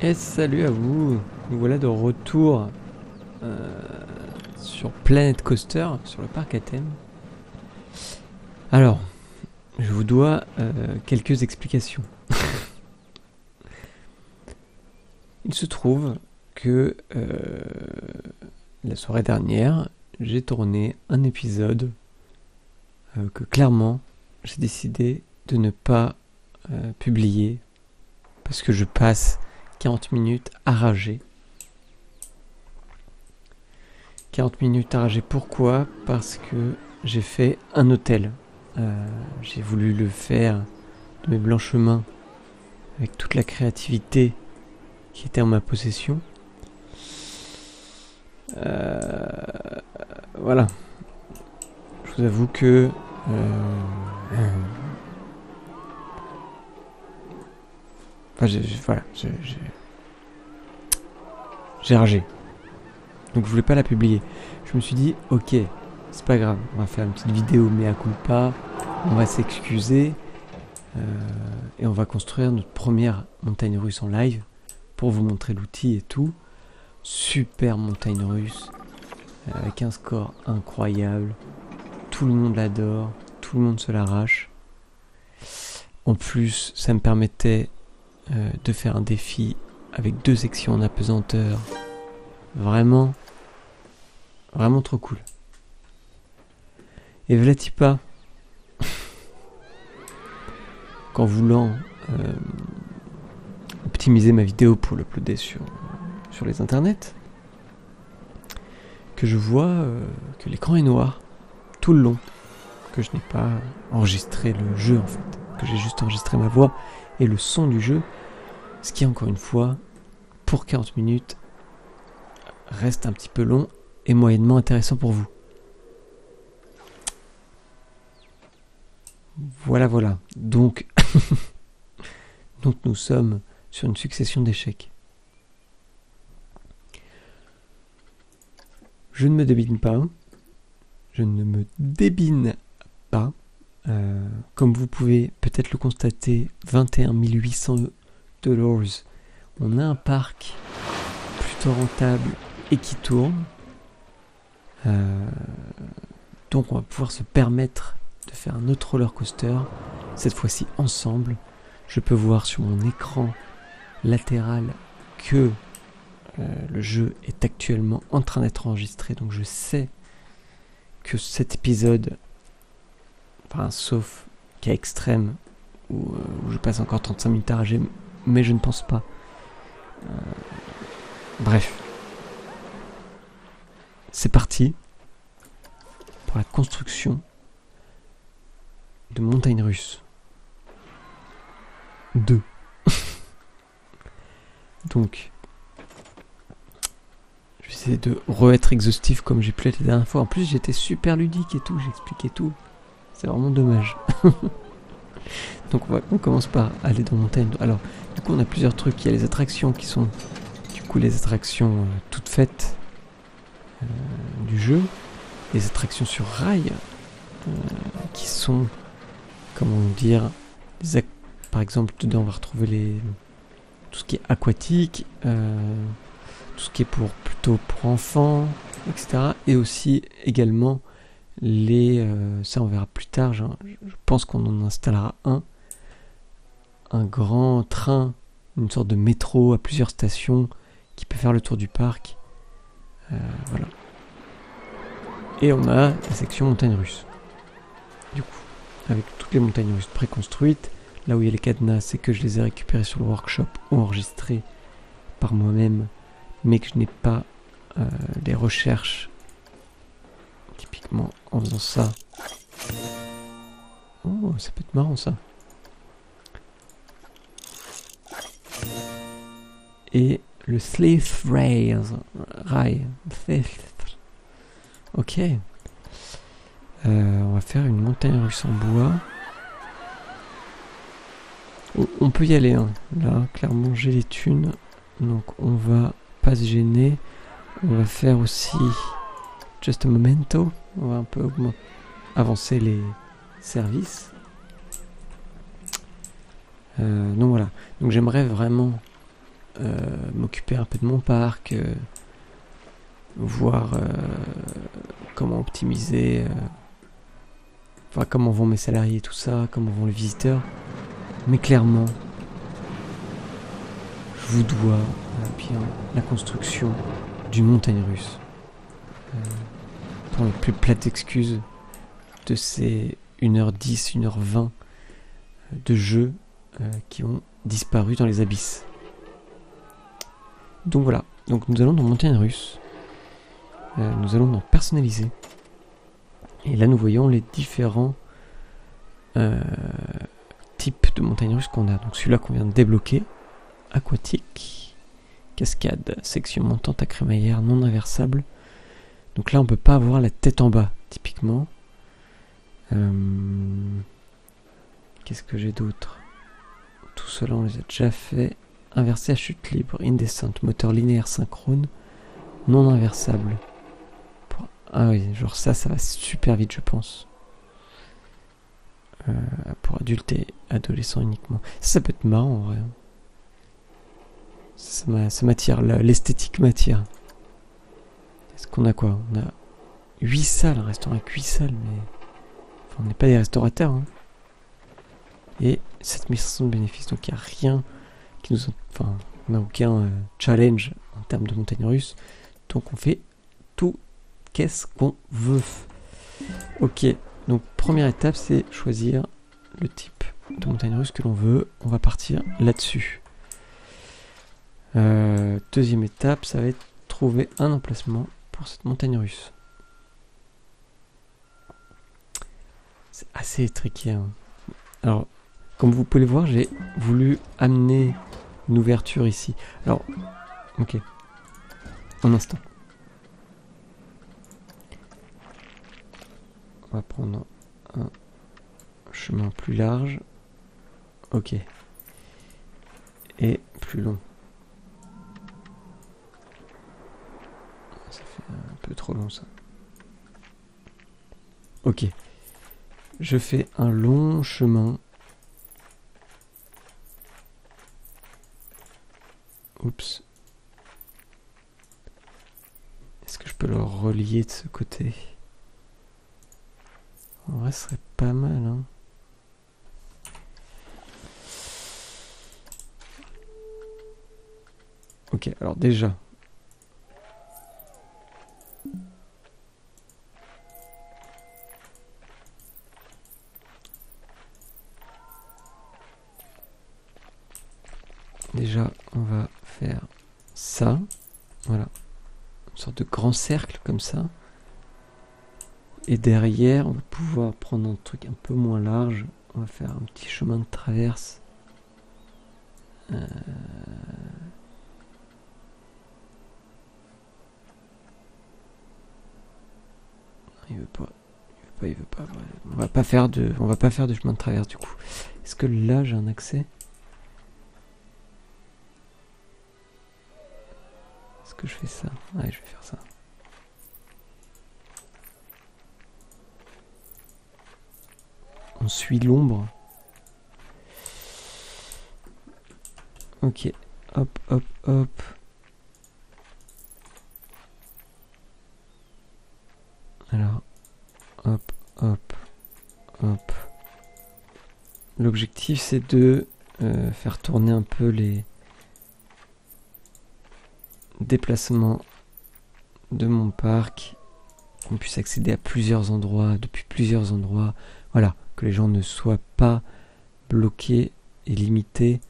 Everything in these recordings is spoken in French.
Et salut à vous, nous voilà de retour sur Planet Coaster, sur le parc à thème. Alors, je vous dois quelques explications. Il se trouve que la soirée dernière, j'ai tourné un épisode que clairement j'ai décidé de ne pas publier parce que je passe 40 minutes à rager. 40 minutes à rager, pourquoi ? Parce que j'ai fait un hôtel. J'ai voulu le faire de mes blanches mains, avec toute la créativité qui était en ma possession. Voilà. Je vous avoue que... j'ai ragé. Donc je voulais pas la publier. Je me suis dit, ok, c'est pas grave, on va faire une petite vidéo mea culpa, on va s'excuser, et on va construire notre première montagne russe en live, pour vous montrer l'outil et tout. Super montagne russe, avec un score incroyable, tout le monde l'adore, tout le monde se l'arrache. En plus, ça me permettait de faire un défi avec 2 sections en apesanteur. Vraiment trop cool. Et v'là-t-il pas, qu'en voulant optimiser ma vidéo pour l'uploader sur les internets, que je vois que l'écran est noir tout le long, que je n'ai pas enregistré le jeu en fait, que j'ai juste enregistré ma voix et le son du jeu, ce qui encore une fois, pour 40 minutes, reste un petit peu long et moyennement intéressant pour vous. Voilà. Donc, nous sommes sur une succession d'échecs. Je ne me débine pas. Comme vous pouvez peut-être le constater, 21 800 $. On a un parc plutôt rentable et qui tourne. Donc on va pouvoir se permettre de faire un autre roller coaster, cette fois-ci ensemble. Je peux voir sur mon écran latéral que le jeu est actuellement en train d'être enregistré, donc je sais que cet épisode, sauf cas extrême où je passe encore 35 minutes à rager, mais je ne pense pas. Bref, c'est parti pour la construction de Montagne Russe 2. Donc, je vais essayer de re-être exhaustif comme j'ai pu l'être la dernière fois. En plus, j'étais super ludique et tout, j'expliquais tout. C'est vraiment dommage. Donc, on commence par aller dans Montagne. Alors, du coup, on a plusieurs trucs. Il y a les attractions qui sont, les attractions toutes faites du jeu. Les attractions sur rail qui sont, comment dire, par exemple, dedans on va retrouver tout ce qui est aquatique, tout ce qui est plutôt pour enfants, etc. Et aussi également ça on verra plus tard, je pense qu'on en installera un grand train, une sorte de métro à plusieurs stations qui peut faire le tour du parc. Voilà. Et on a la section montagne russe. Du coup, avec toutes les montagnes russes préconstruites, là où il y a les cadenas, c'est que je les ai récupérés sur le workshop ou enregistrés par moi-même, mais que je n'ai pas les recherches. Typiquement, en faisant ça. Oh, ça peut être marrant ça. Et le Slith Rail. Ok. On va faire une montagne russe en bois. On peut y aller, hein. Là, clairement, j'ai les thunes. Donc, on va pas se gêner. On va faire aussi just a memento. On va un peu avancer les services. Donc voilà. Donc, j'aimerais vraiment m'occuper un peu de mon parc, voir comment optimiser, enfin comment vont mes salariés et tout ça, comment vont les visiteurs. Mais clairement, je vous dois bien la construction d'une montagne russe. Pour les plus plates excuses de ces 1h10, 1h20 de jeux qui ont disparu dans les abysses. Donc voilà, donc nous allons dans montagne russe. Nous allons dans personnaliser. Et là nous voyons les différents types de montagnes russes qu'on a. Donc celui-là qu'on vient de débloquer, aquatique, cascade, section montante à crémaillère, non inversable. Donc là on peut pas avoir la tête en bas, typiquement. Qu'est-ce que j'ai d'autre? Tout cela on les a déjà fait. Inversé à chute libre, indescente, moteur linéaire synchrone, non inversable. Ah oui, genre ça va super vite je pense. Pour adultes et adolescents uniquement. Ça peut être marrant en vrai. Ça m'attire, l'esthétique m'attire. Est-ce qu'on a quoi? On a 8 salles, un restaurant avec 8 salles, mais... Enfin, on n'est pas des restaurateurs. Hein. Et 7500 de bénéfices, donc il n'y a rien qui nous... Enfin, on n'a aucun challenge en termes de montagne russe. Donc on fait tout qu'est-ce qu'on veut. Ok, donc première étape, c'est choisir le type de montagne russe que l'on veut. On va partir là-dessus. Deuxième étape, ça va être trouver un emplacement pour cette montagne russe. C'est assez tricky. Hein. Alors, comme vous pouvez le voir, j'ai voulu amener une ouverture ici. Alors, ok. Un instant. On va prendre un chemin plus large. Ok. Et plus long. Ça fait un peu trop long ça. Ok. Je fais un long chemin. Oups. Est-ce que je peux le relier de ce côté? En vrai, ce serait pas mal, hein. Ok, alors déjà. Déjà, on va faire ça. Voilà. Une sorte de grand cercle comme ça. Et derrière, on va pouvoir prendre un truc un peu moins large. On va faire un petit chemin de traverse. Il veut pas. On va pas faire de chemin de traverse du coup. Est-ce que là j'ai un accès? Est-ce que je fais ça? Ouais, je vais faire ça. On suit l'ombre. Ok. Hop, hop, hop. Alors. Hop, hop, hop. L'objectif c'est de faire tourner un peu les déplacements de mon parc, qu'on puisse accéder à plusieurs endroits, depuis plusieurs endroits. Voilà, que les gens ne soient pas bloqués et limités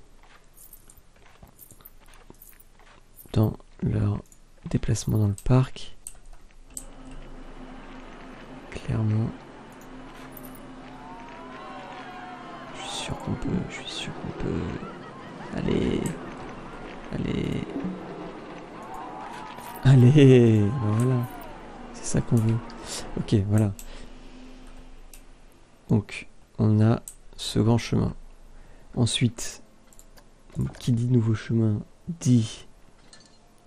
dans leur déplacement dans le parc. Clairement. Je suis sûr qu'on peut. Allez. Voilà. C'est ça qu'on veut. Ok, voilà. Donc, on a ce grand chemin. Ensuite, qui dit nouveau chemin dit,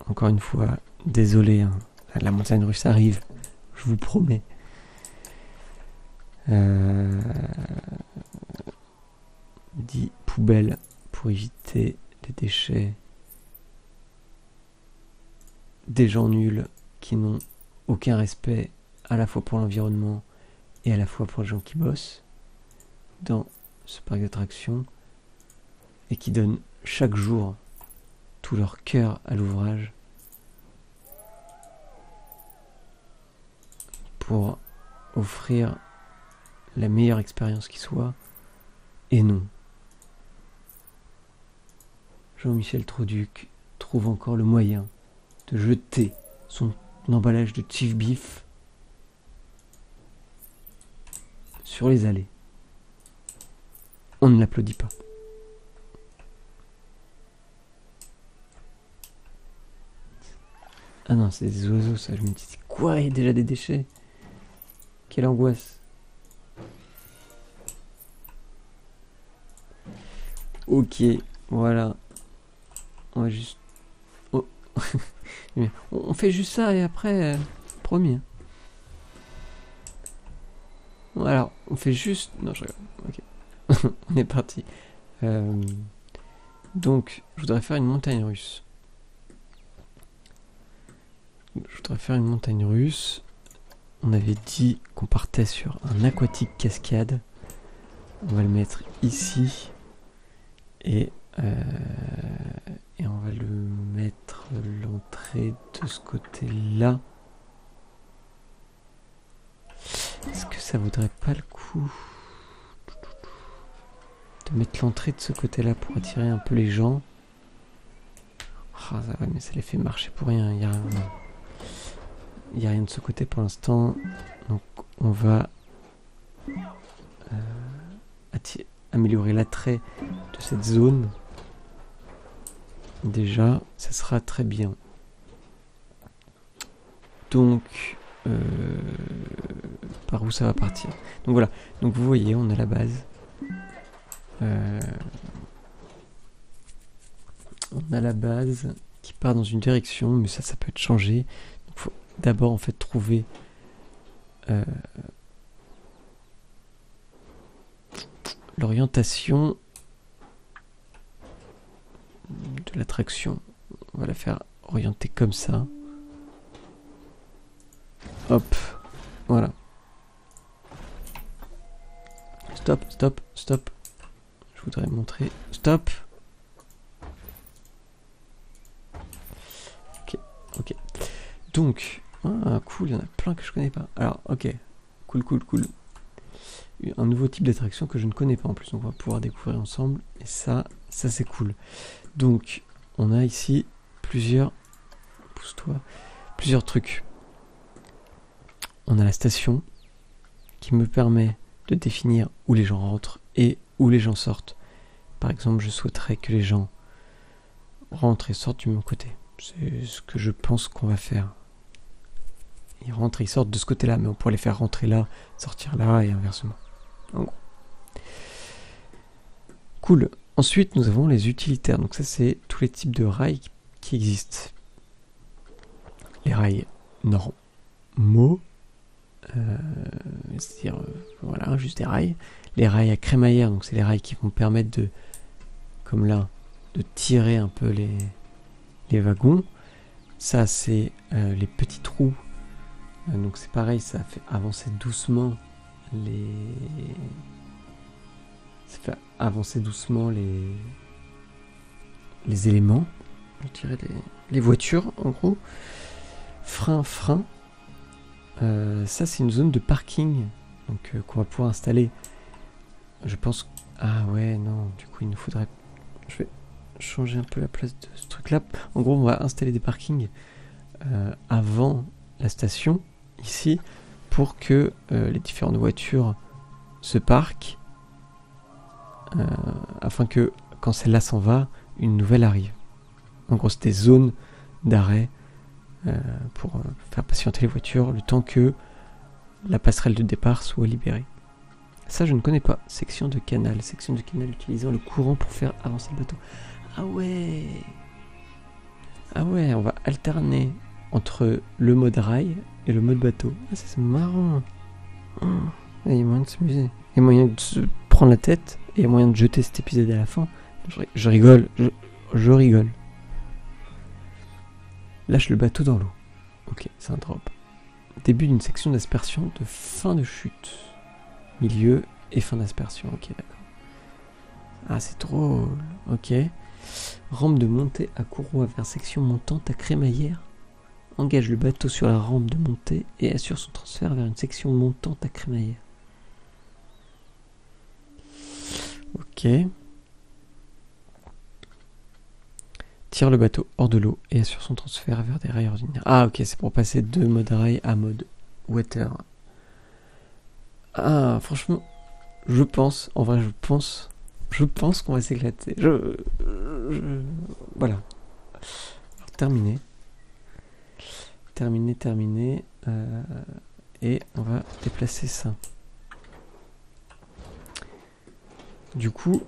encore une fois, désolé, hein, la montagne russe arrive, je vous promets. Dit poubelle pour éviter les déchets des gens nuls qui n'ont aucun respect à la fois pour l'environnement et à la fois pour les gens qui bossent dans ce parc d'attractions et qui donnent chaque jour tout leur cœur à l'ouvrage pour offrir la meilleure expérience qui soit. Et non, Jean-Michel Troduc trouve encore le moyen de jeter son emballage de Chief Beef sur les allées. On ne l'applaudit pas. Ah non, c'est des oiseaux, ça. Je me dis, c'est quoi? Il y a déjà des déchets? Quelle angoisse. Ok, voilà. On va juste... Oh. On fait juste ça et après... promis. Alors, on fait juste... Non, je regarde. Ok. On est parti. Donc, je voudrais faire une montagne russe. On avait dit qu'on partait sur un aquatique cascade. On va le mettre ici. Et on va le mettre l'entrée de ce côté-là. Est-ce que ça vaudrait pas le coup de mettre l'entrée de ce côté-là pour attirer un peu les gens? Ah, ouais, mais ça les fait marcher pour rien. Il y a rien de ce côté pour l'instant. Donc on va améliorer l'attrait de cette zone. Déjà, ça sera très bien. Donc, par où ça va partir? Donc voilà. Donc vous voyez, on a la base. On a la base qui part dans une direction, mais ça peut être changé. Il faut d'abord en fait trouver l'orientation de l'attraction. On va la faire orienter comme ça. Hop, voilà. Stop. Je voudrais montrer. Stop. Ok. Donc, cool, il y en a plein que je connais pas. Alors, ok. Cool. Un nouveau type d'attraction que je ne connais pas en plus. Donc on va pouvoir découvrir ensemble. Et ça c'est cool. Donc, on a ici plusieurs trucs. On a la station qui me permet de définir où les gens rentrent et où les gens sortent. Par exemple, je souhaiterais que les gens rentrent et sortent du même côté. C'est ce que je pense qu'on va faire. Ils rentrent et ils sortent de ce côté-là, mais on pourrait les faire rentrer là, sortir là et inversement. Donc, cool. Ensuite, nous avons les utilitaires. Donc ça, c'est tous les types de rails qui existent. Les rails normaux, c'est-à-dire, voilà, juste des rails. Les rails à crémaillère, donc c'est les rails qui vont permettre de, comme là, de tirer un peu les wagons. Ça, c'est les petits trous. Donc c'est pareil, ça fait avancer doucement les éléments, je dirais les voitures en gros. Frein. Ça c'est une zone de parking donc qu'on va pouvoir installer. Je pense. Ah ouais, non, du coup il nous faudrait. Je vais changer un peu la place de ce truc là. En gros, on va installer des parkings avant la station ici pour que les différentes voitures se parquent afin que quand celle-là s'en va, une nouvelle arrive. En gros, c'est des zones d'arrêt pour faire patienter les voitures le temps que la passerelle de départ soit libérée. Ça, je ne connais pas. Section de canal utilisant le courant pour faire avancer le bateau. Ah ouais, on va alterner entre le mode rail et le mode bateau. Ah, ça c'est marrant. Oh, il y a moyen de s'amuser. Il y a moyen de se prendre la tête et il y a moyen de jeter cet épisode à la fin. Je rigole. Lâche le bateau dans l'eau. Ok, c'est un drop. Début d'une section d'aspersion de fin de chute. Milieu et fin d'aspersion. Ok, d'accord. Ah, c'est drôle. Ok. Rampe de montée à courroie vers section montante à crémaillère. Engage le bateau sur la rampe de montée et assure son transfert vers une section montante à crémaillère. Ok. Tire le bateau hors de l'eau et assure son transfert vers des rails ordinaires. Ah ok, c'est pour passer de mode rail à mode water. Ah franchement, je pense qu'on va s'éclater. Voilà. Alors, terminé. Et on va déplacer ça. Du coup,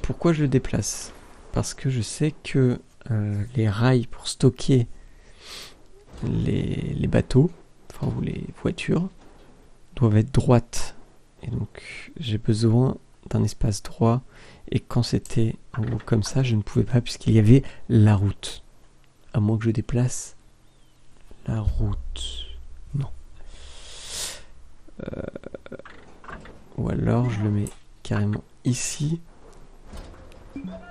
pourquoi je le déplace? Parce que je sais que les rails pour stocker les bateaux, enfin ou les voitures, doivent être droites. Et donc j'ai besoin d'un espace droit. Et quand c'était en gros comme ça, je ne pouvais pas puisqu'il y avait la route. À moins que je déplace la route. Non. Ou alors je le mets carrément ici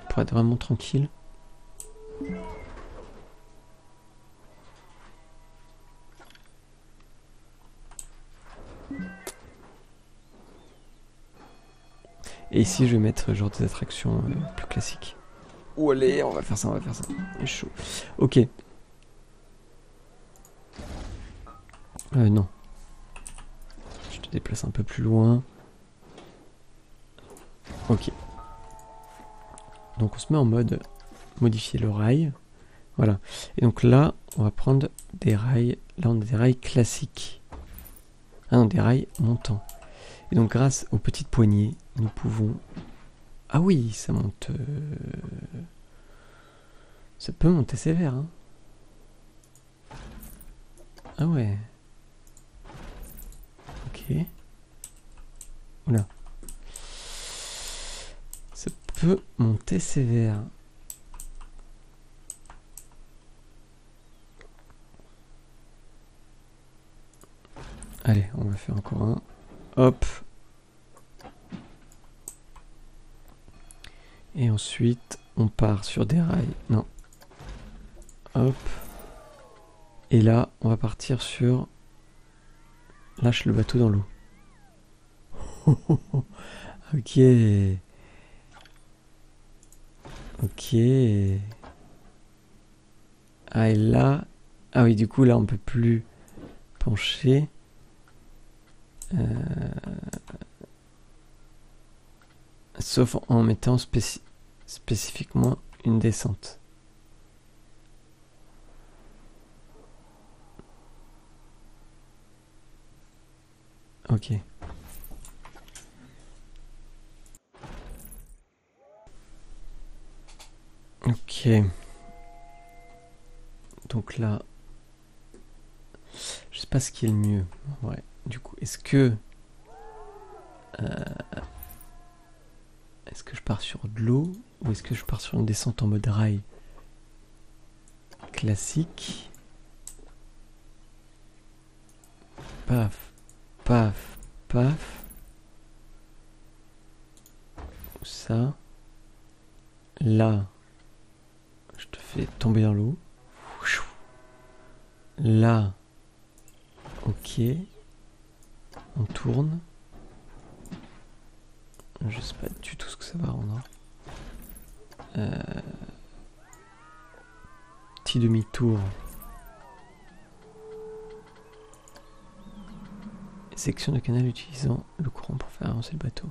pour être vraiment tranquille. Et ici je vais mettre genre des attractions plus classiques. Oh allez, on va faire ça. C'est chaud. Ok. Non. Je te déplace un peu plus loin. Ok. Donc on se met en mode modifier le rail. Voilà. Et donc là, on va prendre des rails. Là, on a des rails classiques. Ah non, des rails montants. Et donc grâce aux petites poignées, nous pouvons... Ah oui, ça monte... Ça peut monter sévère, hein. Ah ouais. Ok. Oula. Ça peut monter sévère. Allez, on va faire encore un. Hop. Et ensuite, on part sur des rails. Non. Hop. Et là, on va partir sur... Lâche le bateau dans l'eau. Ok. Ok. Ah, et là... Ah oui, du coup, là, on peut plus pencher. Sauf en mettant spécifiquement une descente. Ok. Ok. Donc là, je sais pas ce qui est le mieux. Ouais. Du coup, est-ce que je pars sur de l'eau ou est-ce que je pars sur une descente en mode rail classique? Paf, paf, paf. Ça. Là, je te fais tomber dans l'eau. Là, ok. On tourne. Je sais pas du tout ce que ça va rendre. Petit demi-tour. Section de canal utilisant le courant pour faire avancer le bateau.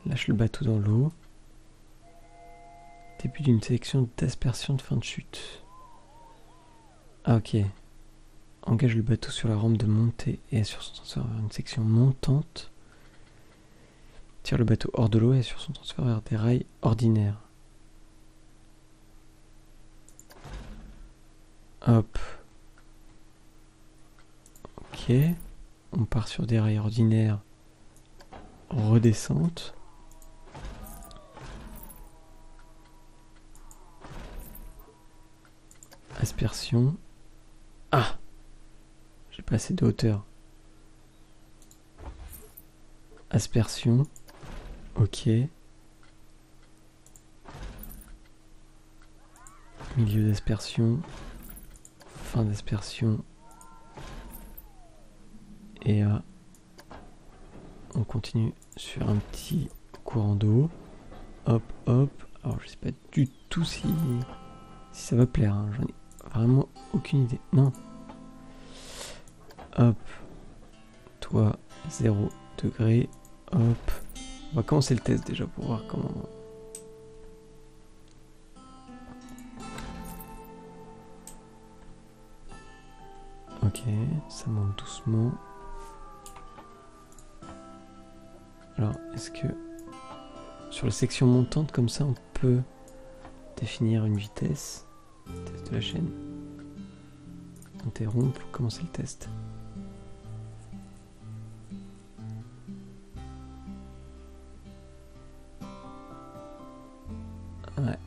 Lâche le bateau dans l'eau. Début d'une sélection d'aspersion de fin de chute. Ah ok. Engage le bateau sur la rampe de montée et assure son transfert vers une section montante. Tire le bateau hors de l'eau et assure son transfert vers des rails ordinaires. Hop. Ok. On part sur des rails ordinaires. Redescente. Aspersion. Ah! J'ai pas assez de hauteur. Aspersion. Ok. Milieu d'aspersion. Fin d'aspersion. Et on continue sur un petit courant d'eau. Hop, hop. Alors je sais pas du tout si ça va plaire. Hein. J'en ai vraiment aucune idée. Non. Hop. Toi, 0 degré. Hop. On va commencer le test déjà pour voir comment... Ok, ça monte doucement. Alors, est-ce que sur la section montante, comme ça, on peut définir une vitesse? Test de la chaîne. Interrompre, commencer le test. Ouais,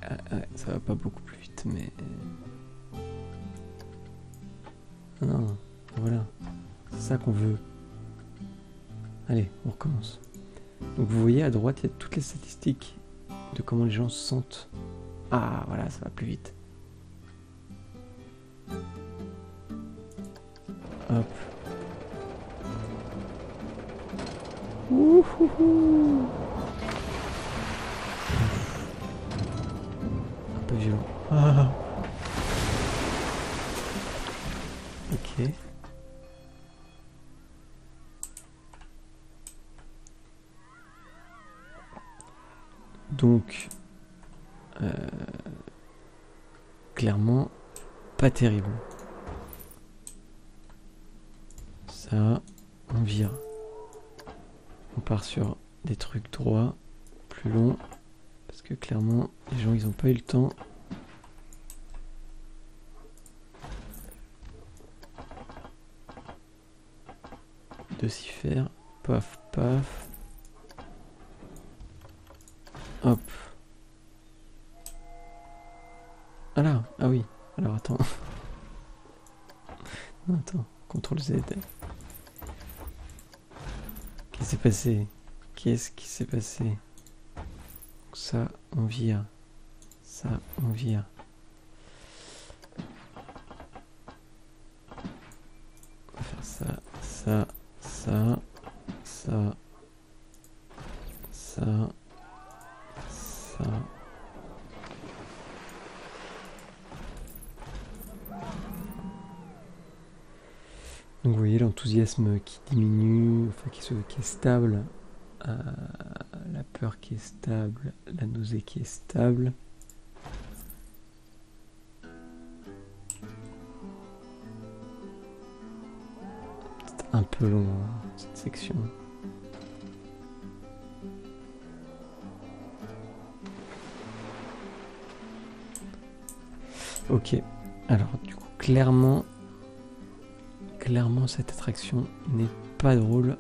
ça va pas beaucoup plus vite, mais... Non, voilà. C'est ça qu'on veut. Allez, on recommence. Donc vous voyez à droite, il y a toutes les statistiques de comment les gens se sentent. Ah, voilà, ça va plus vite. Hop. Ouhouhou. Un peu violent. Ah. Ok. Donc, clairement, pas terrible. Ça, on vire. On part sur des trucs droits, plus longs, parce que clairement, les gens, ils ont pas eu le temps. De s'y faire. Paf, paf. Hop. Ah là, ah oui. Alors attends. Non, attends. CTRL Z. Qu'est-ce qui s'est passé? Qu'est-ce qui s'est passé? Ça, on vire. Ça, on vire. On va faire ça, ça, ça, ça, ça, ça. Donc vous voyez l'enthousiasme qui diminue, enfin qui est stable, la peur qui est stable, la nausée qui est stable. C'est un peu long hein, cette section. Ok, alors du coup clairement cette attraction n'est pas drôle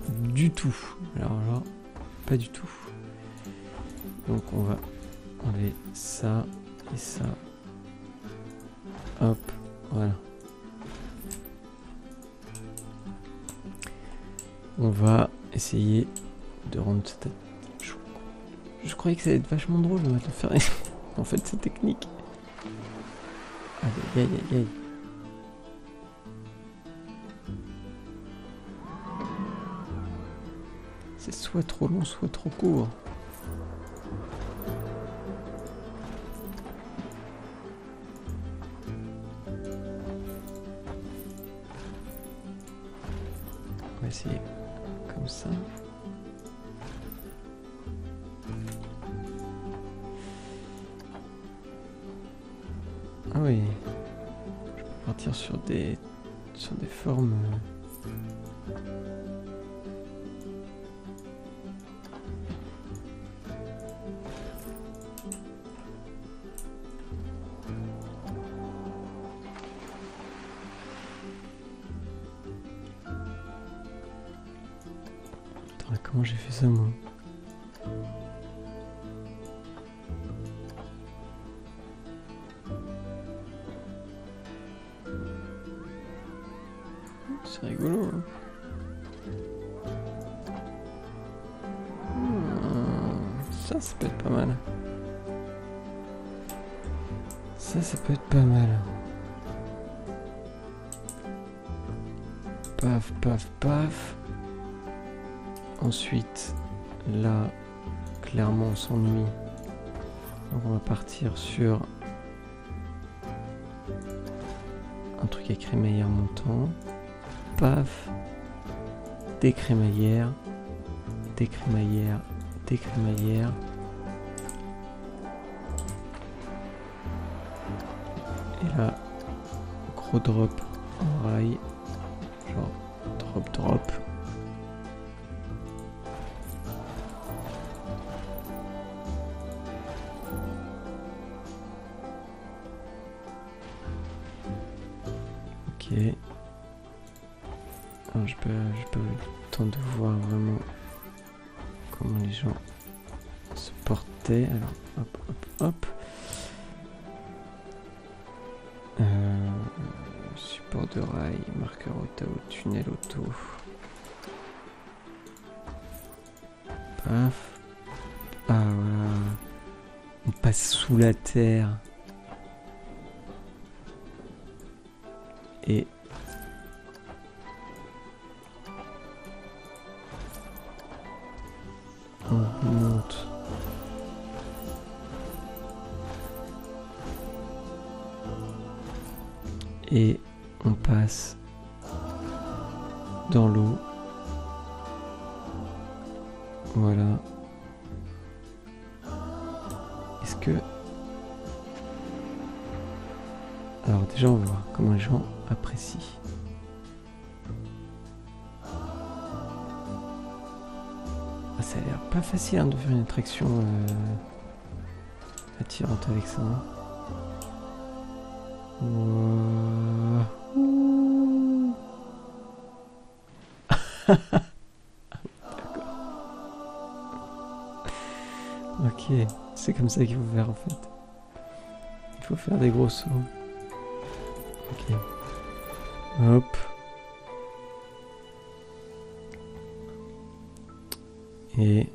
du tout. Alors là, pas du tout. Donc on va enlever ça et ça. Hop, voilà. On va essayer de rendre cette... Je croyais que ça allait être vachement drôle de faire en fait cette technique. Aïe aïe aïe aïe. C'est soit trop long, soit trop court. On va essayer comme ça. Ah oui. Je peux partir sur des formes... Comment j'ai fait ça moi? c'est rigolo. Hein. Ça peut être pas mal. Ça peut être pas mal. Paf, paf, paf. Ensuite, là, clairement, on s'ennuie. Donc on va partir sur un truc à crémaillère montant. Paf. Des crémaillères. Des crémaillères. Des crémaillères. Et là, gros drop en rail. Genre drop drop. Ok. Alors j'ai pas eu le temps de voir vraiment comment les gens se portaient. Alors hop hop hop. Support de rail, marqueur auto, tunnel auto. Paf. Ah voilà. On passe sous la terre. Et on monte. Et on passe dans l'eau. Voilà. Est-ce que... Alors déjà on va voir comment les gens apprécient. Ah, ça a l'air pas facile hein, de faire une attraction attirante avec ça. Hein. D'accord. Ok, c'est comme ça qu'il faut faire en fait. Il faut faire des gros sauts. Ok. Hop. Et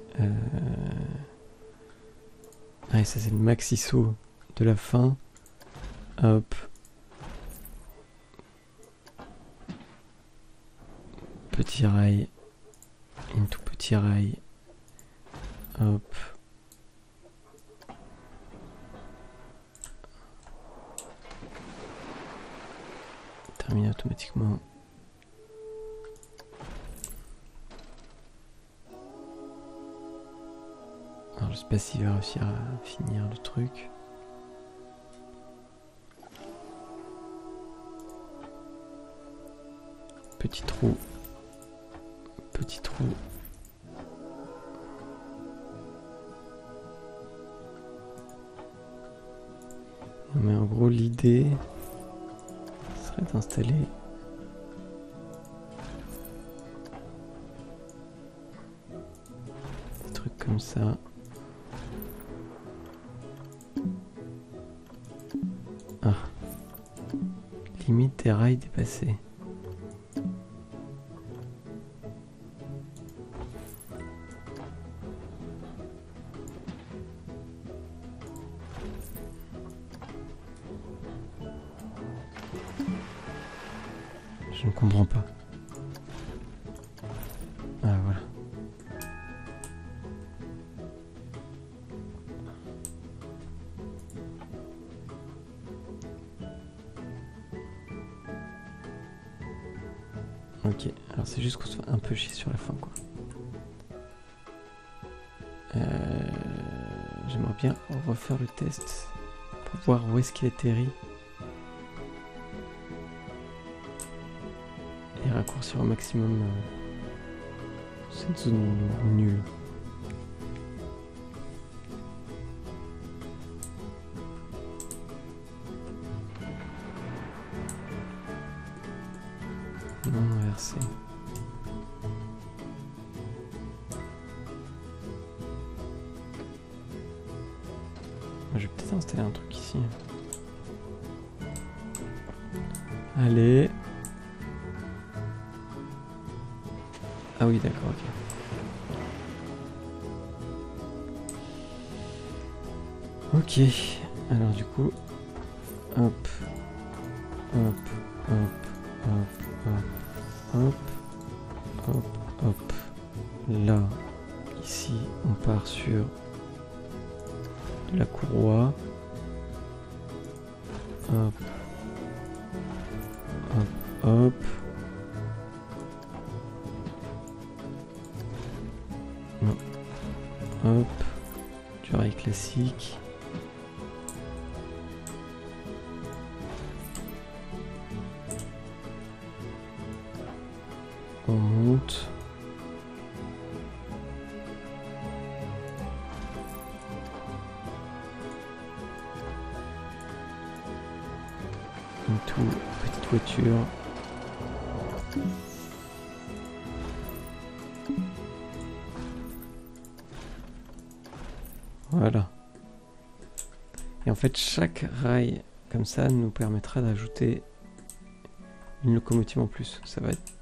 ah, ça c'est le maxi saut de la fin. Hop. Petit rail. Un tout petit rail. Hop. Termine automatiquement. Alors je sais pas s'il va réussir à finir le truc. Petit trou. Petit trou. Mais en gros l'idée serait d'installer des trucs comme ça. Ah. Limite des rails dépassés. Je ne comprends pas. Ah voilà. Ok, alors c'est juste qu'on se fait un peu chier sur la fin quoi. J'aimerais bien refaire le test pour voir où est-ce qu'il atterrit. Et raccourcir au maximum cette zone nulle. Non inversé. Je vais peut-être installer un truc ici. Allez. Ah oui, d'accord, ok. Ok, alors du coup, hop, hop, hop, hop, hop, hop, hop, hop. Là, ici, on part sur de la courroie. Hop, hop, hop. Non. Hop, du rail classique. On monte. Une toute petite voiture. Voilà. Et en fait, chaque rail comme ça nous permettra d'ajouter une locomotive en plus. Ça va être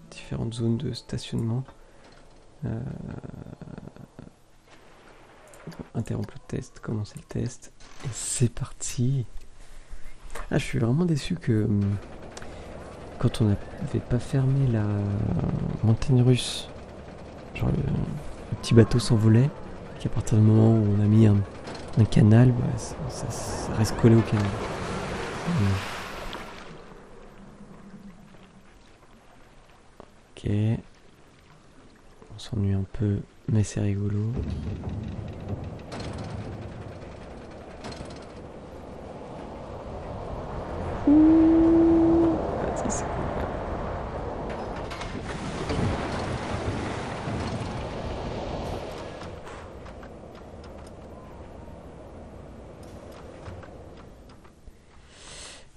différentes zones de stationnement. Interrompre le test, commencer le test. Et c'est parti. Ah, je suis vraiment déçu que quand on n'avait pas fermé la montagne russe, genre le petit bateau s'envolait, qu'à partir du moment où on a mis un canal, bah, ça reste collé au canal. Ok. On s'ennuie un peu, mais c'est rigolo. Vas-y, c'est cool.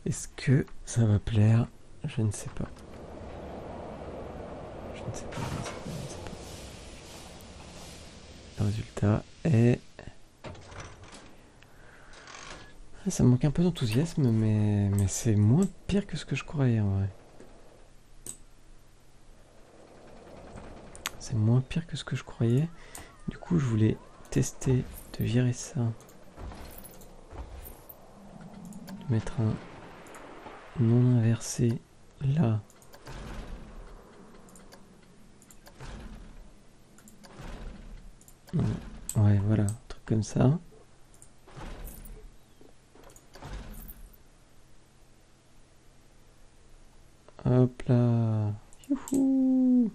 Est-ce que ça va plaire? Je ne sais pas. Je ne sais pas. Le résultat est... Ça me manque un peu d'enthousiasme, mais c'est moins pire que ce que je croyais en vrai. C'est moins pire que ce que je croyais. Du coup, je voulais tester de virer ça. De mettre un non inversé là. Non. Ouais, voilà, un truc comme ça. Hop là. Youhou.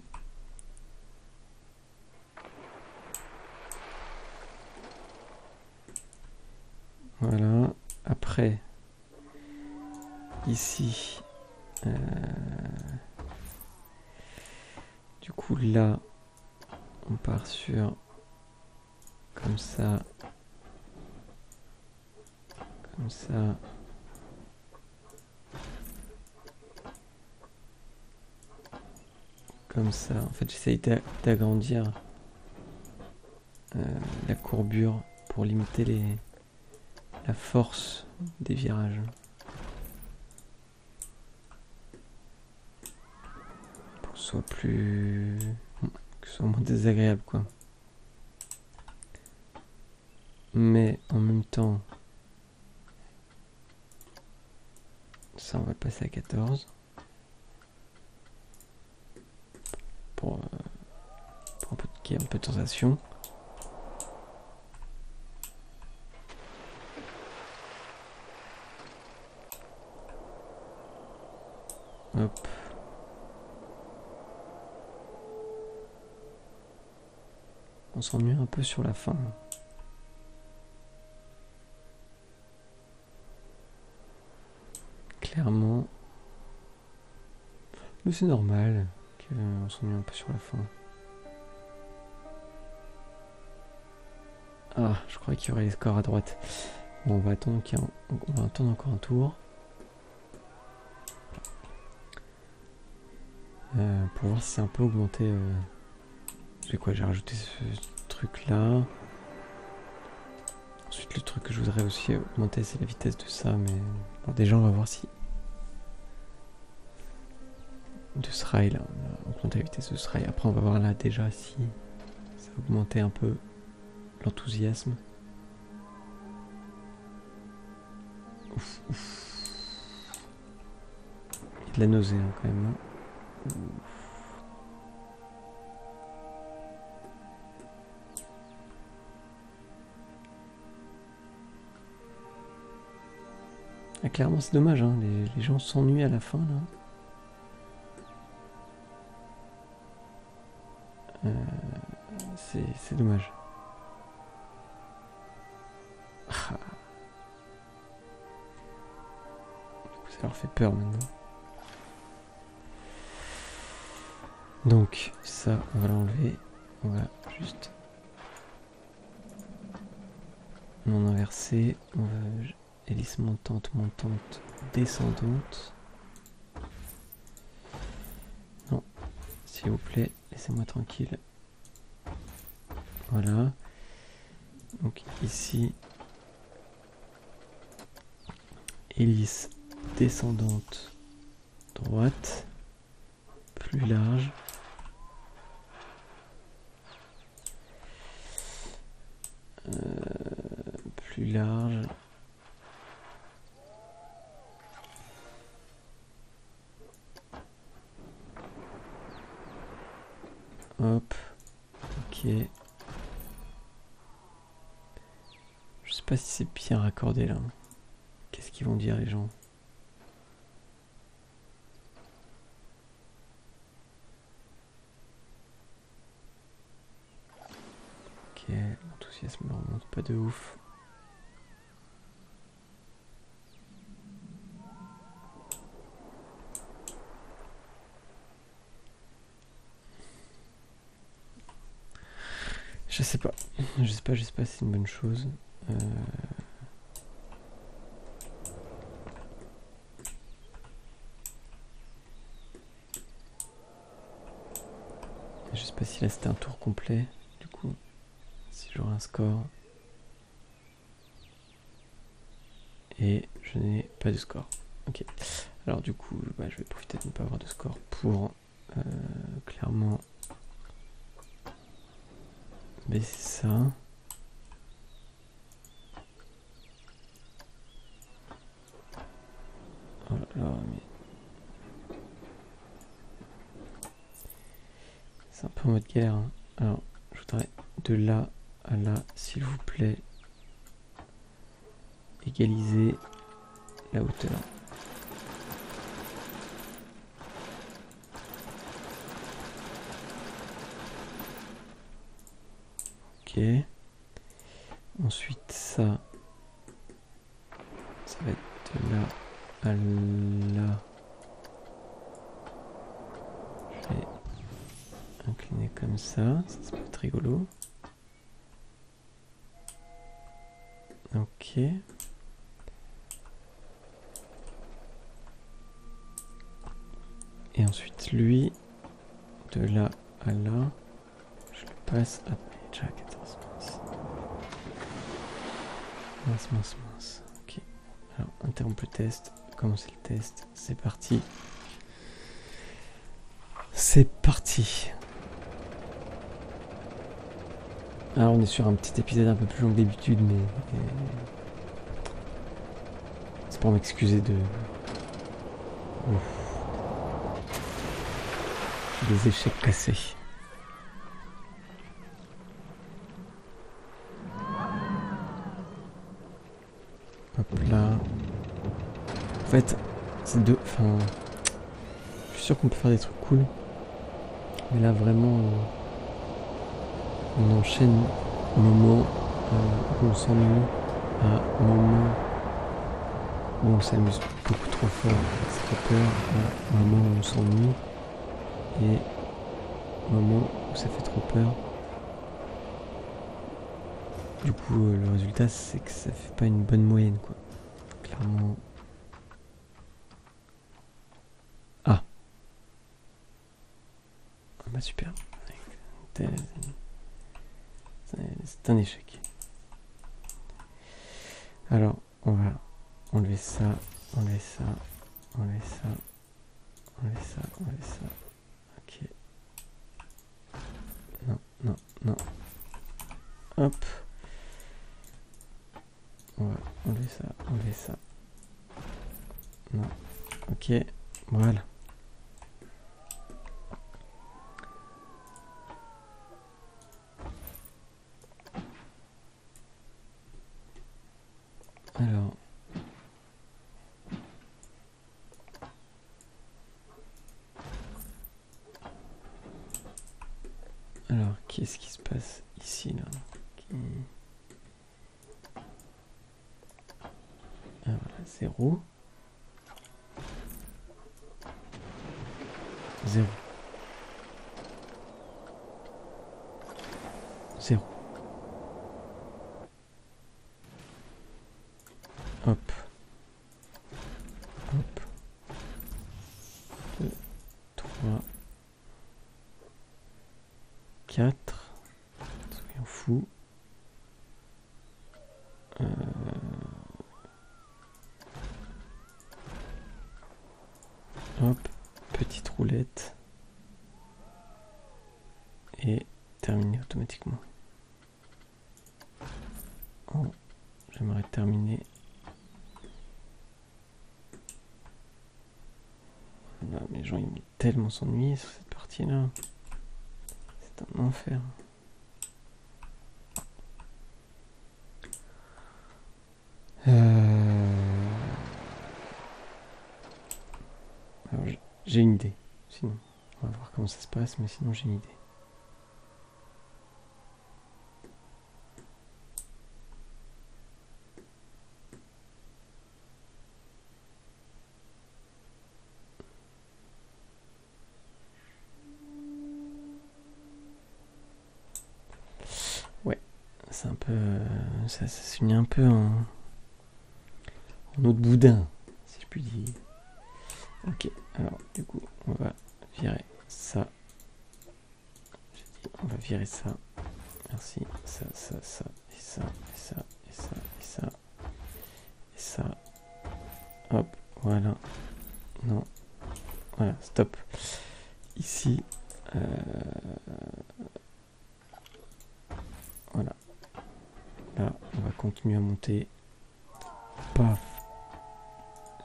Voilà. Après, ici, du coup là, on part sur comme ça, comme ça. Comme ça. En fait, j'essaye d'agrandir la courbure pour limiter la force des virages. Pour que ce soit plus... que ce soit moins désagréable, quoi. Mais en même temps, ça, on va le passer à 14. Pour qu'il y ait un peu de sensation. Hop. On s'ennuie un peu sur la fin. Clairement. Mais c'est normal qu'on s'ennuie un peu sur la fin. Ah, je croyais qu'il y aurait les scores à droite. Bon, on va attendre encore un tour. Pour voir si c'est un peu augmenté. J'ai rajouté ce truc là. Ensuite, le truc que je voudrais aussi augmenter, c'est la vitesse de ça. Mais bon, déjà, on va voir si de ce rail là. On augmente la vitesse de ce rail. Après on va voir là déjà si ça a augmenté un peu l'enthousiasme. Ouf, ouf. Il y a de la nausée hein, quand même. Hein. Ah, clairement c'est dommage, hein. Les gens s'ennuient à la fin là. C'est dommage. Ah. Du coup, ça leur fait peur maintenant. Donc ça, on va l'enlever. On va juste non inverser. On va hélice montante, montante, descendante. Non, s'il vous plaît, laissez-moi tranquille. Voilà. Donc ici, hélice descendante droite, plus large. Plus large. Hop. Ok. Je sais pas si c'est bien raccordé là. Qu'est-ce qu'ils vont dire les gens? Ok, l'enthousiasme ne remonte pas de ouf. Je sais pas. Je sais pas si c'est une bonne chose. Je sais pas si là c'était un tour complet. Du coup, si j'aurai un score. Et je n'ai pas de score. Ok. Alors du coup, bah, je vais profiter de ne pas avoir de score pour clairement baisser ça. Oh là là, mais... c'est un peu en mode galère. Hein. Alors, je voudrais de là à là, s'il vous plaît, égaliser la hauteur. Ok. Ensuite, ça va être de là à là. Je vais incliner comme ça peut être rigolo. Ok. Et ensuite, lui, de là à là, je le passe à déjà 14 mince. Mince. Ok. Alors, interrompe le test. Commencer le test. C'est parti. C'est parti. Alors, on est sur un petit épisode un peu plus long que d'habitude, mais c'est pour m'excuser de... des échecs cassés. Hop là. En fait, c'est deux... Enfin... Je suis sûr qu'on peut faire des trucs cool. Mais là, vraiment... on enchaîne moment où on s'ennuie à moment où on s'amuse beaucoup trop fort. Ça fait peur. À moment où on s'ennuie. Et moment où ça fait trop peur. Du coup, le résultat, c'est que ça fait pas une bonne moyenne, quoi. Clairement. Ah. Ah bah super. C'est un échec. Alors, on va enlever ça, enlever ça, enlever ça, enlever ça, enlever ça. Ok. Non, non, non. Hop. On va enlever ça, enlever ça. Non. Ok. Voilà. Alors. Alors, qu'est-ce qui se passe ici, là? Ah, voilà, 0. 0. 0. Hop. Hop. 2, 3, 4. Soyons fous. Hop. Petite roulette. Et terminer automatiquement. Oh, j'aimerais terminer. Là, les gens ils vont tellement s'ennuyer sur cette partie là. C'est un enfer. Alors, j'ai une idée. Sinon, on va voir comment ça se passe, mais sinon j'ai une idée. Ouais, c'est un peu, ça s'unit un peu en eau de boudin, si je puis dire. Ok, alors du coup, on va virer ça. J'ai dit, on va virer ça. Merci. Ça, ça, ça, et ça, et ça, et ça, et ça, et ça. Hop, voilà. Non. Voilà, stop. Ici. Voilà. Là, on va continuer à monter. Paf.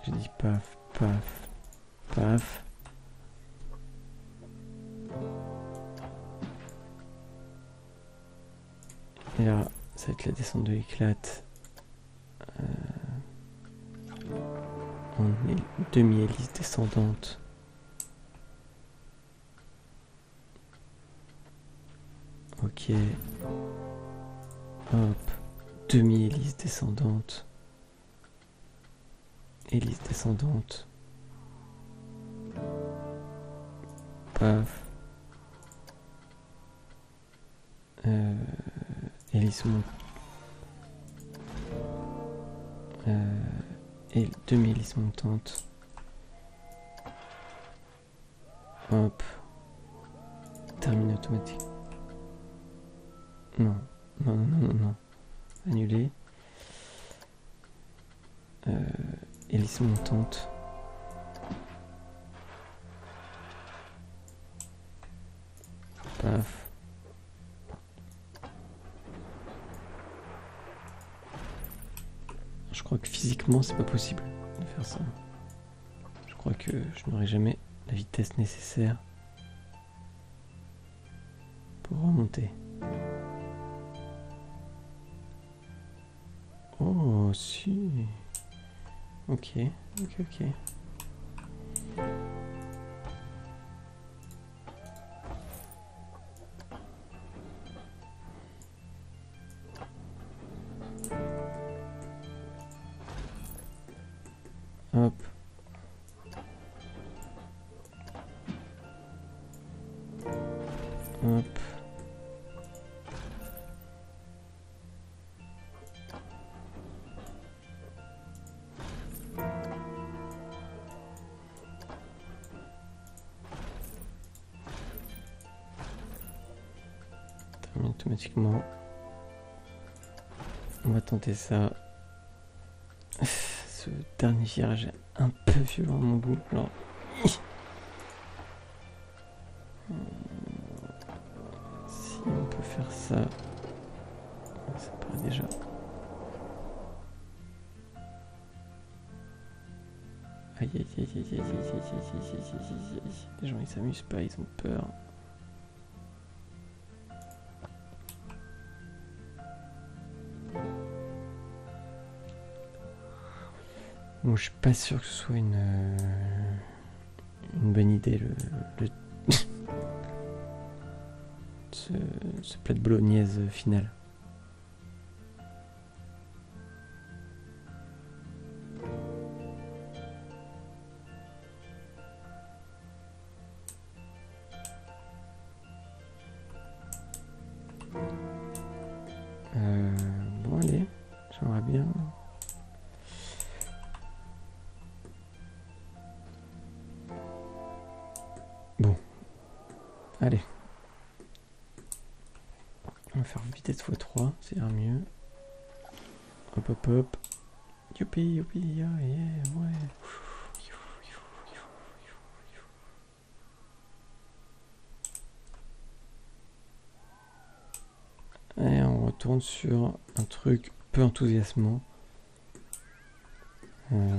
J'ai dit paf, paf, paf. Et là, ça va être la descente de l'éclate. En demi-hélice descendante. Ok. Hop. Demi-hélice descendante. Hélice descendante. Paf. Hélice montante. Et demi-hélice montante. Hop. Termine automatique. Non. Non, non, non, non. Annuler. Hélice montante. Paf. Je crois que physiquement c'est pas possible de faire ça. Je crois que je n'aurai jamais la vitesse nécessaire pour remonter. Oh si. Ok, ok, ok. Hop. Hop. Termine automatiquement. On va tenter ça. Ce dernier virage est un peu violent à mon goût. Alors, faire ça. Ça paraît déjà. Aïe aïe aïe aïe aïe aïe aïe aïe aïe aïe. Les gens ils s'amusent pas, ils ont peur. Bon, je suis pas sûr que ce soit une bonne idée ce plat de bolognaise final. Bon allez, j'aimerais bien. Bon, allez. On va faire vitesse x3, ça ira mieux. Hop hop hop. Youpi, youpi, yeah, yeah, ouais. Et on retourne sur un truc peu enthousiasmant.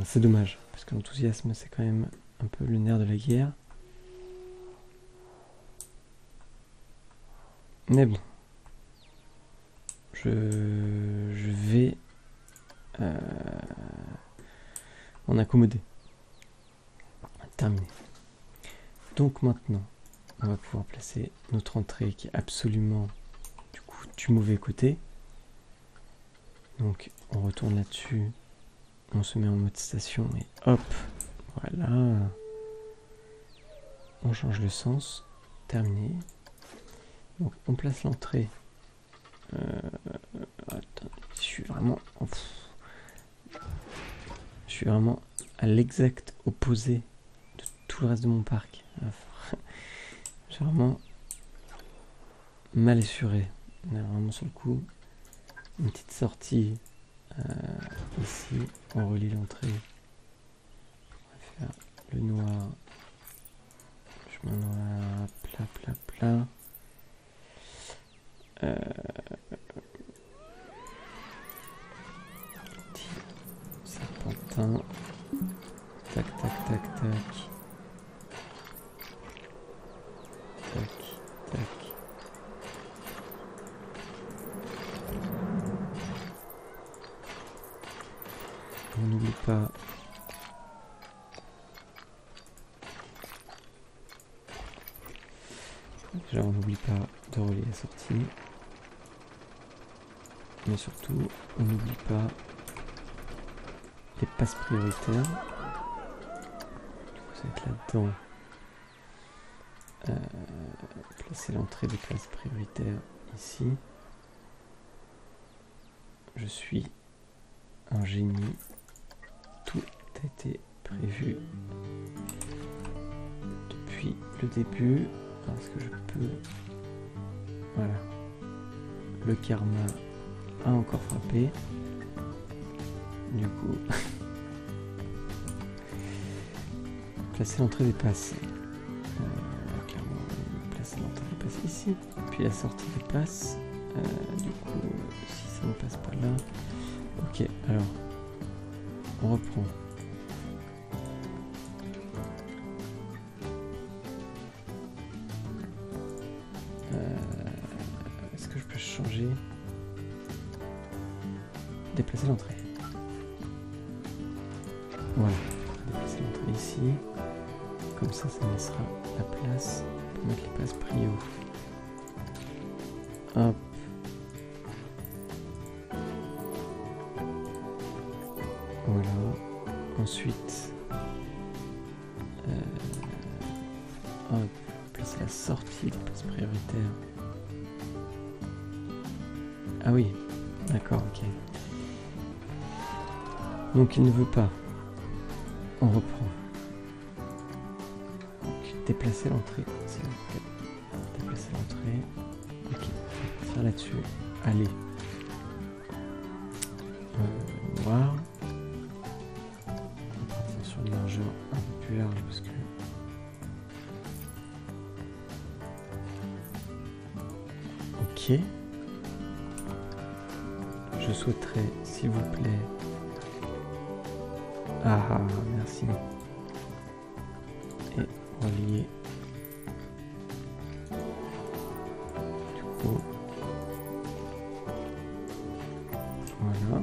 C'est dommage, parce que l'enthousiasme c'est quand même un peu le nerf de la guerre. Mais bon. Je vais m'en accommoder. Terminé. Donc maintenant, on va pouvoir placer notre entrée qui est absolument du coup du mauvais côté. Donc on retourne là-dessus, on se met en mode station et hop, voilà. On change le sens, terminé. Donc on place l'entrée. Attends, je suis vraiment à l'exact opposé de tout le reste de mon parc. J'ai vraiment mal assuré. On est vraiment sur le coup. Une petite sortie ici. On relie l'entrée. On va faire le noir. Chemin noir. Plat, plat, plat. Petit serpentin. Tac, tac, tac, tac. Tac, tac. On n'oublie pas déjà on n'oublie pas de relier la sortie, mais surtout on n'oublie pas les passes prioritaires. Vous êtes là-dedans. Placer l'entrée des passes prioritaires ici. Je suis un génie. Tout a été prévu depuis le début. Est-ce que je peux... Voilà. Le karma a encore frappé. Du coup... placer l'entrée des passes. Clairement, placer l'entrée des passes ici. Puis la sortie des passes. Du coup, si ça ne passe pas là... Ok, alors... On reprend. Est-ce que je peux changer? Déplacer l'entrée. Voilà. Déplacer l'entrée ici. Comme ça, ça me laissera la place pour mettre les passes prio. Hop. Voilà. Ensuite, hop, placer la sortie des passes prioritaires. Ah oui, d'accord, ok. Donc il ne veut pas. On reprend. Donc déplacer l'entrée. Déplacer l'entrée. Ok, faire là-dessus. Allez. Noir. Sur une largeur un peu plus large parce que ok. souhaiterais, s'il vous plaît. Ah, merci. Et relier. Du coup, voilà,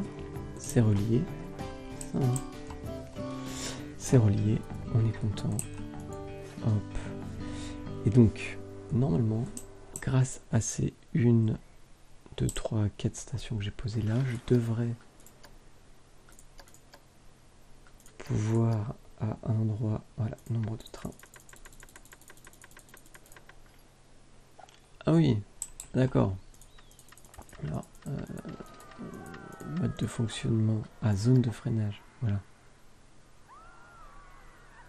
c'est relié. Ça, hein. C'est relié, on est content. Hop. Et donc, normalement, grâce à ces 1, 2, 3, 4 stations que j'ai posées là, je devrais pouvoir à un endroit, voilà, nombre de trains. Ah oui, d'accord. Alors, mode de fonctionnement à zone de freinage, voilà.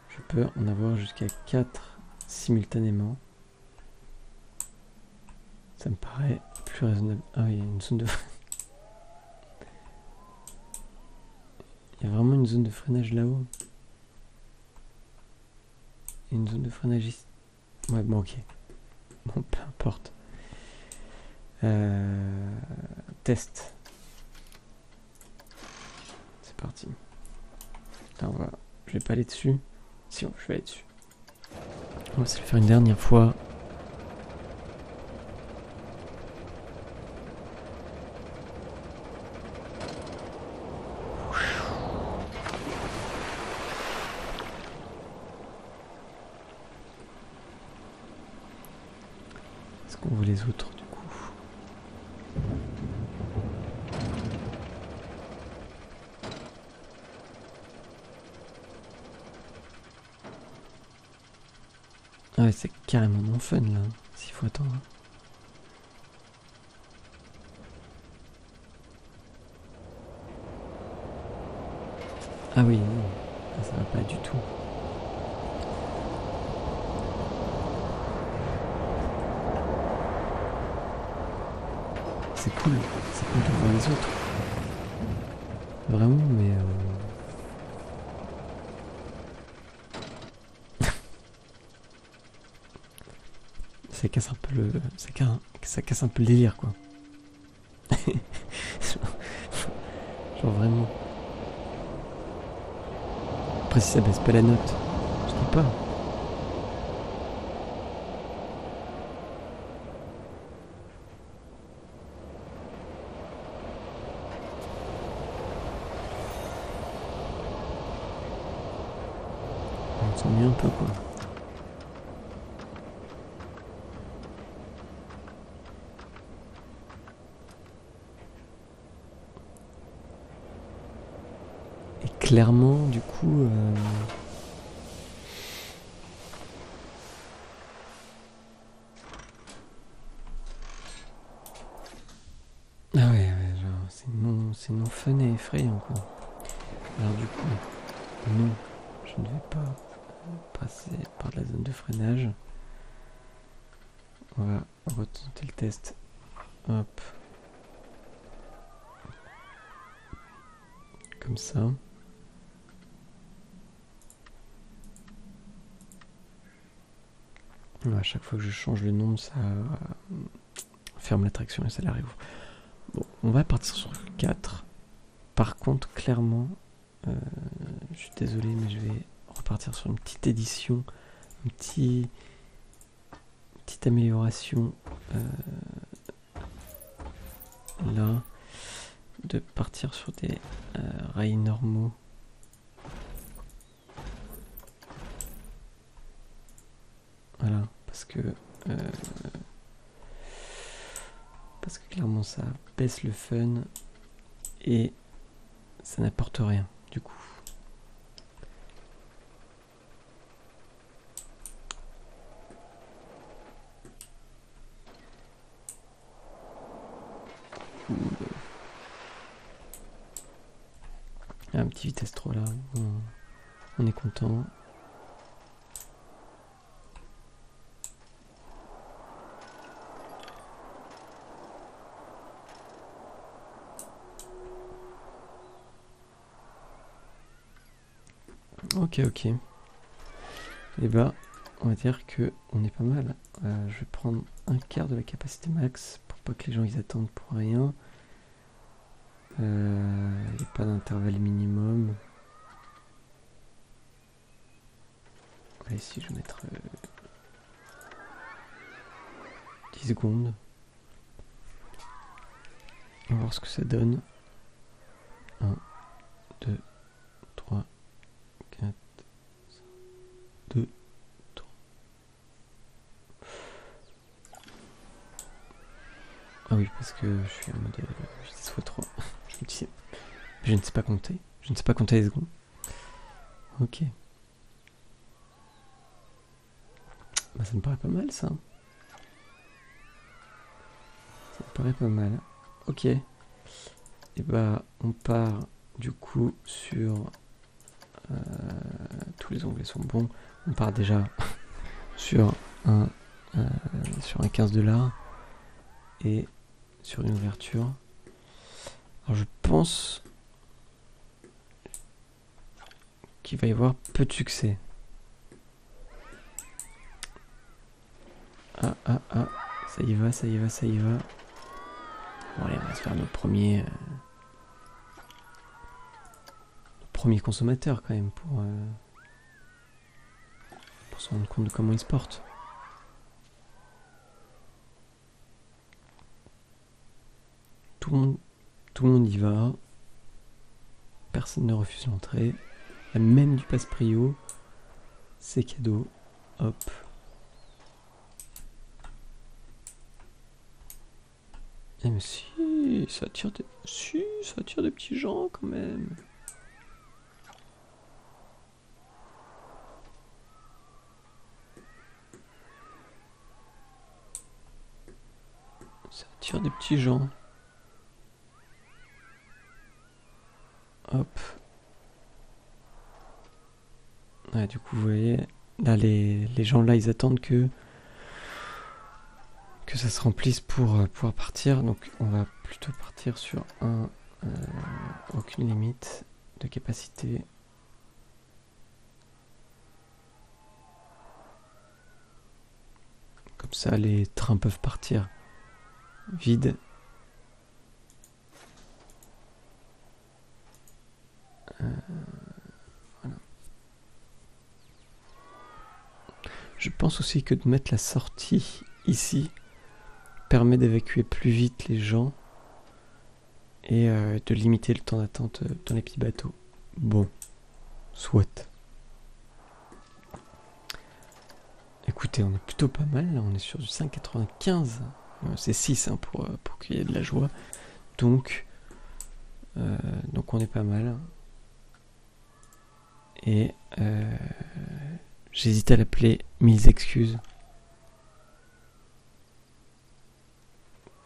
Je peux en avoir jusqu'à 4 simultanément. Ça me paraît plus raisonnable. Ah oui, il y a une zone de freinage. Il y a vraiment une zone de freinage là-haut. Il y a une zone de freinage ici. Ouais, bon, ok. Bon, peu importe. Test. C'est parti. Là, je vais pas aller dessus. Si, je vais aller dessus. On va se le faire une dernière fois. Est-ce qu'on voit les autres du coup? Ah ouais, c'est carrément mon fun là, s'il faut attendre. Ah oui, non, ça va pas du tout. C'est cool de voir les autres. Vraiment, mais... ça casse un peu le... Ça casse un peu le délire, quoi. Genre vraiment. Après, si ça baisse pas la note, je dis pas. On s'ennuie un peu, quoi. Et clairement, du coup... Ah ouais, genre, c'est non fun et effrayant, quoi. Alors du coup, non, je ne vais pas passer par la zone de freinage. On va retenter le test. Hop. Comme ça. À chaque fois que je change le nombre, ça ferme la traction et ça la réouvre. Bon, on va partir sur 4. Par contre, clairement, je suis désolé, mais je vais repartir sur une petite édition, petite amélioration là, de partir sur des rails normaux. Voilà, parce que clairement ça baisse le fun et ça n'apporte rien du coup. Un petit vitesse 3 là, on est content. Ok. Et bah, on va dire que on est pas mal. Je vais prendre un quart de la capacité max pour pas que les gens ils attendent pour rien. pas d'intervalle minimum. Allez, si je vais mettre 10 secondes. On va voir ce que ça donne. 1, 2, 3, 4, 5, 2, 3. Ah oui, parce que je suis en mode 10 x 3. Je me disais, je ne sais pas compter. Je ne sais pas compter les secondes. Ok. Bah, ça me paraît pas mal, ça. Ça me paraît pas mal. Ok. Et bah, on part du coup sur... tous les onglets sont bons. On part déjà sur un 15 $ et sur une ouverture. Alors je pense qu'il va y avoir peu de succès. Ah, ça y va. Bon allez, on va se faire notre premier consommateur quand même pour se rendre compte de comment il se porte. Tout le monde y va. Personne ne refuse l'entrée. Même du passe-prio. C'est cadeau. Hop. Eh mais si, ça attire des petits gens quand même. Ça attire des petits gens. Hop. Ouais, du coup, vous voyez, là, les gens là, ils attendent que ça se remplisse pour pouvoir partir. Donc, on va plutôt partir sur aucune limite de capacité. Comme ça, les trains peuvent partir vides. Voilà. Je pense aussi que de mettre la sortie ici permet d'évacuer plus vite les gens et de limiter le temps d'attente dans les petits bateaux. Bon, soit. Écoutez, on est plutôt pas mal, là, on est sur du 5,95. C'est 6 hein, pour qu'il y ait de la joie. Donc on est pas mal. Et j'hésite à l'appeler 1000 excuses.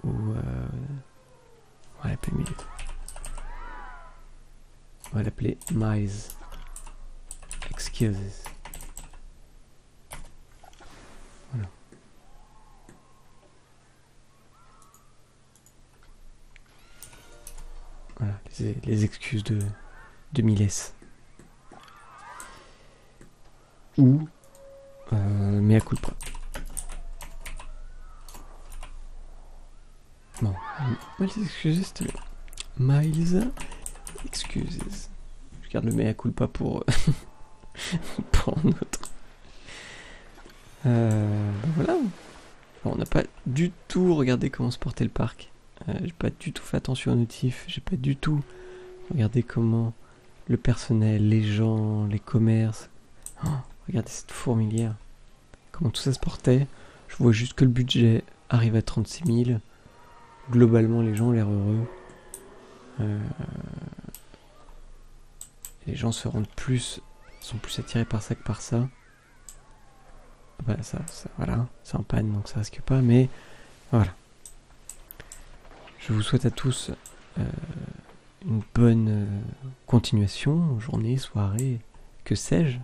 Ou on va l'appeler 1000. On va l'appeler Miles Excuses. Voilà. Voilà, les excuses de Miles. Ou mea culpa. Non, Miles Excuses, c'était Miles Excuses. Je garde le mea culpa pour pour un autre. Voilà. Alors, on n'a pas du tout regardé comment se portait le parc. J'ai pas du tout fait attention aux notifs. J'ai pas du tout regardé comment le personnel, les gens, les commerces. Oh, regardez cette fourmilière. Comment tout ça se portait. Je vois juste que le budget arrive à 36 000. Globalement, les gens ont l'air heureux. Les gens sont plus attirés par ça que par ça. Bah ça voilà, c'est en panne donc ça risque pas, mais voilà. Je vous souhaite à tous une bonne continuation, journée, soirée, que sais-je.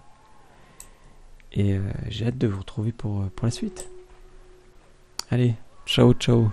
Et j'ai hâte de vous retrouver pour la suite. Allez, ciao ciao.